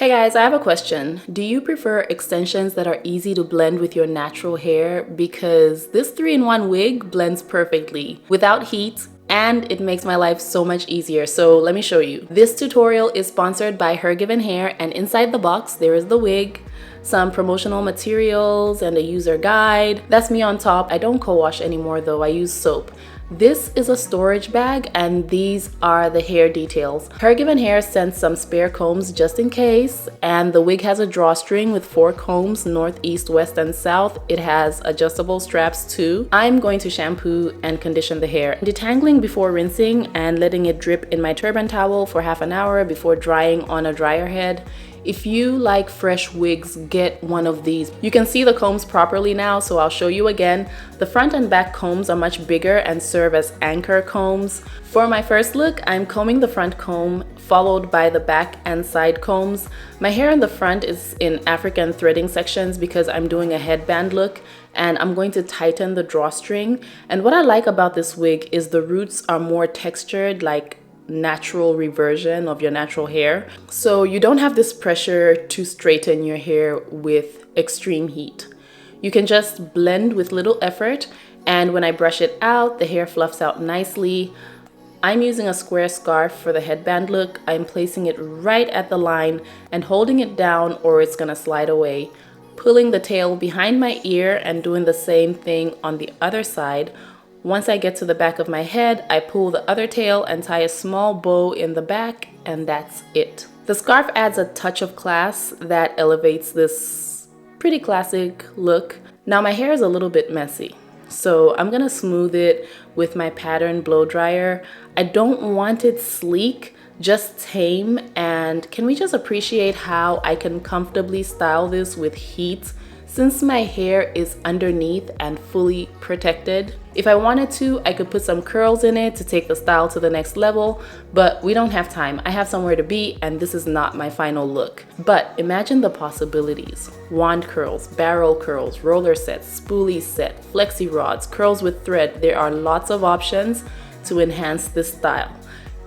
Hey guys, I have a question. Do you prefer extensions that are easy to blend with your natural hair? Because this 3-in-1 wig blends perfectly without heat, and it makes my life so much easier. So let me show you. This tutorial is sponsored by HerGivenHair, and inside the box there is the wig, some promotional materials, and a user guide. That's me on top. I don't co-wash anymore though, I use soap. This is a storage bag, and these are the hair details. HerGivenHair sent some spare combs just in case, and the wig has a drawstring with 4 combs, north, east, west, and south. It has adjustable straps too. I'm going to shampoo and condition the hair, detangling before rinsing and letting it drip in my turban towel for half an hour before drying on a dryer head. If you like fresh wigs, get one of these. You can see the combs properly now, so I'll show you again. The front and back combs are much bigger and serve as anchor combs. For my first look, I'm combing the front comb, followed by the back and side combs. My hair in the front is in African threading sections because I'm doing a headband look, and I'm going to tighten the drawstring. And what I like about this wig is the roots are more textured, like natural reversion of your natural hair, so you don't have this pressure to straighten your hair with extreme heat. You can just blend with little effort, and when I brush it out, the hair fluffs out nicely. I'm using a square scarf for the headband look. I'm placing it right at the line and holding it down, or it's gonna slide away. Pulling the tail behind my ear and doing the same thing on the other side. Once I get to the back of my head, I pull the other tail and tie a small bow in the back, and that's it. The scarf adds a touch of class that elevates this pretty classic look. Now my hair is a little bit messy, so I'm gonna smooth it with my pattern blow dryer. I don't want it sleek, just tame, and can we just appreciate how I can comfortably style this with heat since my hair is underneath and fully protected? If I wanted to, I could put some curls in it to take the style to the next level, but we don't have time. I have somewhere to be, and this is not my final look. But imagine the possibilities. Wand curls, barrel curls, roller sets, spoolie set, flexi rods, curls with thread. There are lots of options to enhance this style.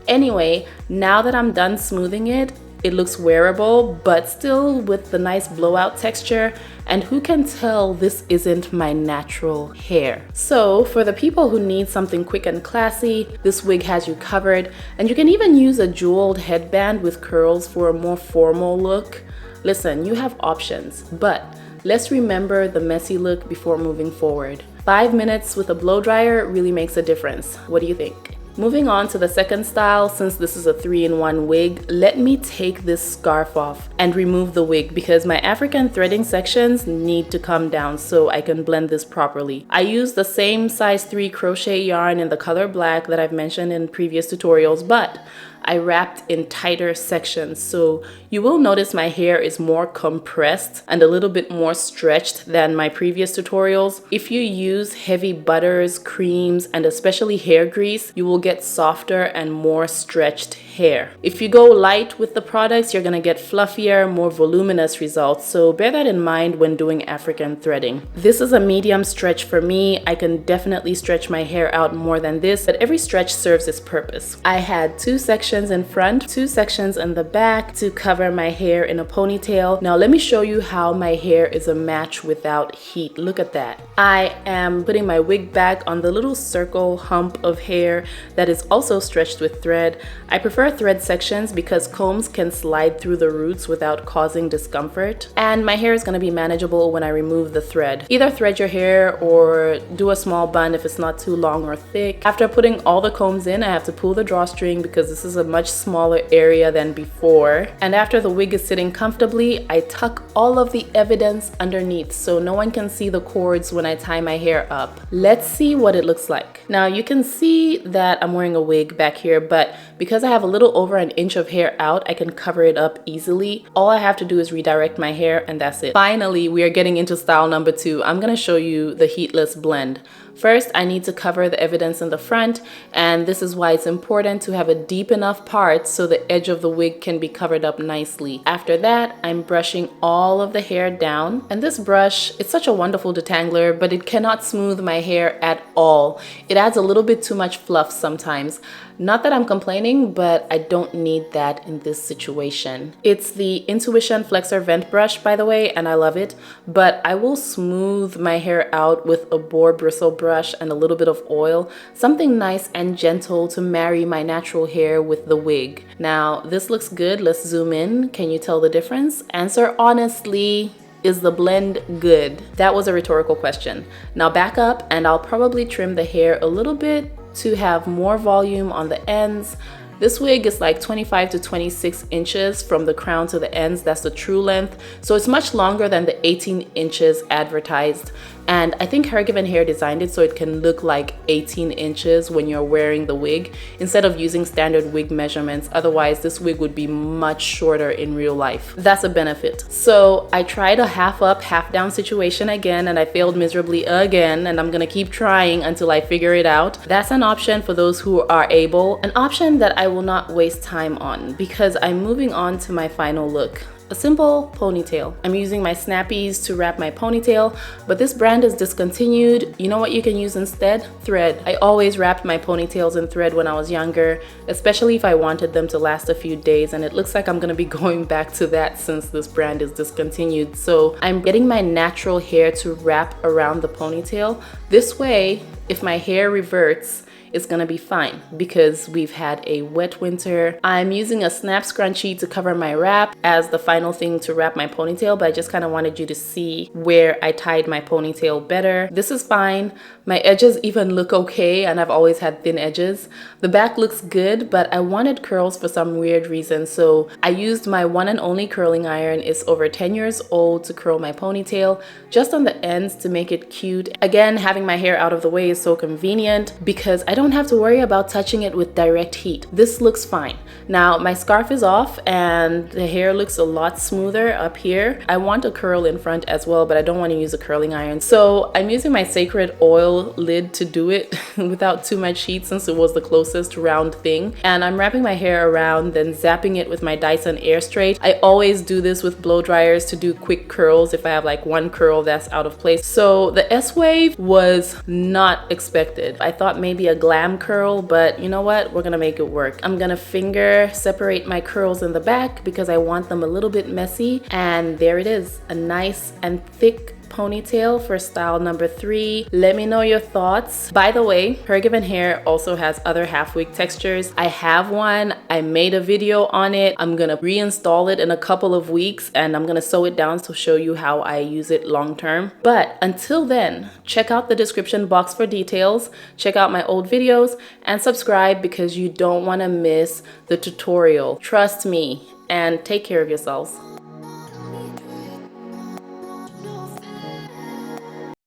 Anyway, now that I'm done smoothing it, it looks wearable, but still with the nice blowout texture. And who can tell this isn't my natural hair? So for the people who need something quick and classy, this wig has you covered. And you can even use a jeweled headband with curls for a more formal look. Listen, you have options, but let's remember the messy look before moving forward. 5 minutes with a blow dryer really makes a difference. What do you think? Moving on to the second style, since this is a 3-in-1 wig, let me take this scarf off and remove the wig because my African threading sections need to come down so I can blend this properly. I use the same size 3 crochet yarn in the color black that I've mentioned in previous tutorials, but I wrapped in tighter sections, so you will notice my hair is more compressed and a little bit more stretched than my previous tutorials. If you use heavy butters, creams, and especially hair grease, you will get softer and more stretched hair. If you go light with the products, you're gonna get fluffier, more voluminous results, so bear that in mind when doing African threading. This is a medium stretch for me. I can definitely stretch my hair out more than this, but every stretch serves its purpose. I had 2 sections in front, 2 sections in the back to cover my hair in a ponytail. Now let me show you how my hair is a match without heat. Look at that. I am putting my wig back on the little circle hump of hair that is also stretched with thread. I prefer thread sections because combs can slide through the roots without causing discomfort, and my hair is going to be manageable when I remove the thread. Either thread your hair or do a small bun if it's not too long or thick. After putting all the combs in, I have to pull the drawstring because this is a much smaller area than before. And after the wig is sitting comfortably, I tuck all of the evidence underneath so no one can see the cords when I tie my hair up. Let's see what it looks like. Now you can see that I'm wearing a wig back here, but because I have a little over an inch of hair out, I can cover it up easily. All I have to do is redirect my hair, and that's it. Finally, we are getting into style number 2. I'm gonna show you the heatless blend. First, I need to cover the evidence in the front, and this is why it's important to have a deep enough part so the edge of the wig can be covered up nicely. After that, I'm brushing all of the hair down, and this brush, it's such a wonderful detangler, but it cannot smooth my hair at all. It adds a little bit too much fluff sometimes. Not that I'm complaining, but I don't need that in this situation. It's the Intuition Flexor Vent Brush, by the way, and I love it, but I will smooth my hair out with a boar bristle brush and a little bit of oil, something nice and gentle to marry my natural hair with the wig. Now, this looks good. Let's zoom in. Can you tell the difference? Answer honestly. Is the blend good? That was a rhetorical question. Now back up and I'll probably trim the hair a little bit to have more volume on the ends. This wig is like 25 to 26 inches from the crown to the ends. That's the true length. So it's much longer than the 18 inches advertised. And I think HerGivenHair designed it so it can look like 18 inches when you're wearing the wig instead of using standard wig measurements. Otherwise, this wig would be much shorter in real life. That's a benefit. So I tried a half up, half down situation again, and I failed miserably again, and I'm gonna keep trying until I figure it out. That's an option for those who are able, an option that I will not waste time on because I'm moving on to my final look. A simple ponytail. I'm using my snappies to wrap my ponytail, but this brand is discontinued. You know what you can use instead? Thread. I always wrapped my ponytails in thread when I was younger, especially if I wanted them to last a few days, and it looks like I'm gonna be going back to that since this brand is discontinued. So I'm getting my natural hair to wrap around the ponytail. This way, if my hair reverts, it's gonna be fine because we've had a wet winter. I'm using a snap scrunchie to cover my wrap as the final thing to wrap my ponytail, but I just kind of wanted you to see where I tied my ponytail better. This is fine. My edges even look okay, and I've always had thin edges. The back looks good, but I wanted curls for some weird reason, so I used my one and only curling iron. It's over 10 years old to curl my ponytail, just on the ends to make it cute. Again, having my hair out of the way is so convenient because I don't have to worry about touching it with direct heat. This looks fine. Now my scarf is off and the hair looks a lot smoother up here. I want a curl in front as well, but I don't want to use a curling iron. So I'm using my Sacred Oil lid to do it without too much heat since it was the closest round thing. And I'm wrapping my hair around, then zapping it with my Dyson Air Straight. I always do this with blow dryers to do quick curls if I have like one curl that's out of place. So the S-Wave was not expected. I thought maybe a glam curl, but you know what? We're gonna make it work. I'm gonna finger separate my curls in the back because I want them a little bit messy. And there it is, a nice and thick ponytail for style number 3. Let me know your thoughts. By the way, HerGivenHair also has other half wig textures. I have one. I made a video on it. I'm gonna reinstall it in a couple of weeks and I'm gonna sew it down to show you how I use it long term. But until then, check out the description box for details, check out my old videos, and subscribe because you don't wanna miss the tutorial. Trust me, and take care of yourselves.